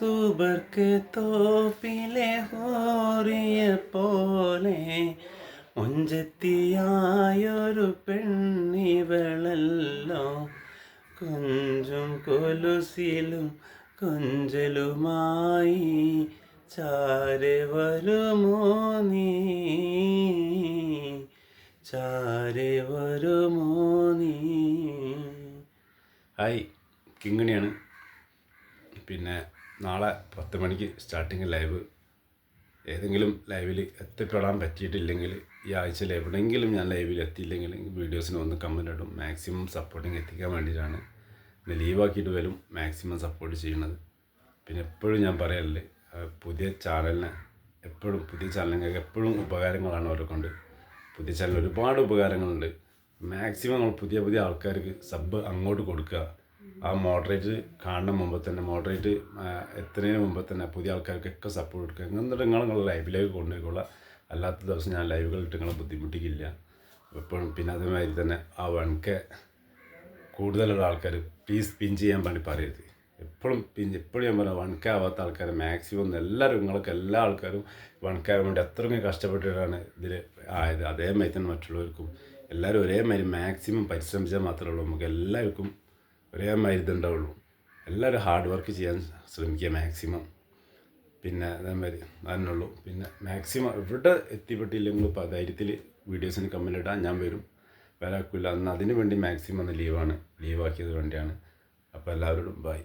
സുബർക്ക് തോപ്പിലെ ഹോറിയെ പോലെ മുഞ്ചെത്തിയായൊരു പെണ്ണിവളല്ലോ കൊഞ്ചും കൊലുസിലും കൊഞ്ചലുമായി ചാരെ വരുമോ നീ ചാരെ വരുമോ നീ. ഹായ്, കിങ്ങിണിയാണ്. പിന്നെ നാളെ 10 മണിക്ക് സ്റ്റാർട്ടിങ് ലൈവ്. ഏതെങ്കിലും ലൈവിൽ എത്തിപ്പെടാൻ പറ്റിയിട്ടില്ലെങ്കിൽ ഈ ആഴ്ചയിൽ എവിടെയെങ്കിലും ഞാൻ ലൈവിൽ എത്തിയില്ലെങ്കിൽ വീഡിയോസിന് ഒന്ന് കമൻ്റ് ഇടും. മാക്സിമം സപ്പോർട്ടിങ് എത്തിക്കാൻ വേണ്ടിയിട്ടാണ്. ഇന്ന് ലീവാക്കിയിട്ട് വരും മാക്സിമം സപ്പോർട്ട് ചെയ്യുന്നത്. പിന്നെ എപ്പോഴും ഞാൻ പറയല്ലേ, പുതിയ ചാനലിനൊക്കെ എപ്പോഴും ഉപകാരങ്ങളാണ് അവരെ കൊണ്ട്. പുതിയ ചാനൽ ഒരുപാട് ഉപകാരങ്ങളുണ്ട്. മാക്സിമം നമ്മൾ പുതിയ ആൾക്കാർക്ക് സബ് അങ്ങോട്ട് കൊടുക്കുക. ആ മോഡറേറ്റ് കാണുന്ന മുമ്പ് തന്നെ, മോഡറേറ്റ് എത്തുന്നതിന് മുമ്പ് തന്നെ പുതിയ ആൾക്കാർക്കൊക്കെ സപ്പോർട്ട് കൊടുക്കുക. എന്നിട്ട് നിങ്ങളെ ലൈവിലേക്ക് കൊണ്ടുപോയിക്കൊള്ളുക. അല്ലാത്ത ദിവസം ഞാൻ ലൈവുകളിട്ട് നിങ്ങളെ ബുദ്ധിമുട്ടിക്കില്ല എപ്പോഴും. പിന്നെ അതേമാതിരി തന്നെ ആ 1K കൂടുതലുള്ള ആൾക്കാർ പ്ലീസ് പിൻ ചെയ്യാൻ വേണ്ടി പറയരുത്. എപ്പോഴും ഞാൻ പറയാം, 1K ആവാത്ത ആൾക്കാർ മാക്സിമം എല്ലാവരും, നിങ്ങൾക്ക് എല്ലാ ആൾക്കാരും 1K ആവാൻ വേണ്ടി അത്രയും കഷ്ടപ്പെട്ടിട്ടാണ് ഇതിൽ ആയത്. അതേമാതിരി തന്നെ മറ്റുള്ളവർക്കും എല്ലാവരും ഒരേമാതിരി മാക്സിമം പരിശ്രമിച്ചാൽ മാത്രമേ ഉള്ളൂ നമുക്ക് എല്ലാവർക്കും ഒരേമാതിരി ഇതുണ്ടാവുള്ളൂ. എല്ലാവരും ഹാർഡ് വർക്ക് ചെയ്യാൻ ശ്രമിക്കുക മാക്സിമം. പിന്നെ അതേമാതിരി അതിനുള്ളൂ. പിന്നെ മാക്സിമം എവിടെ എത്തിപ്പെട്ടില്ലെങ്കിൽ ധൈര്യത്തിൽ വീഡിയോസിന് കമൻ്റ് ഇടാൻ ഞാൻ വരും. വരാക്കില്ല. അന്ന് അതിന് വേണ്ടി മാക്സിമം ഒന്ന് ലീവാക്കിയത് വേണ്ടിയാണ്. അപ്പോൾ എല്ലാവരോടും ബൈ.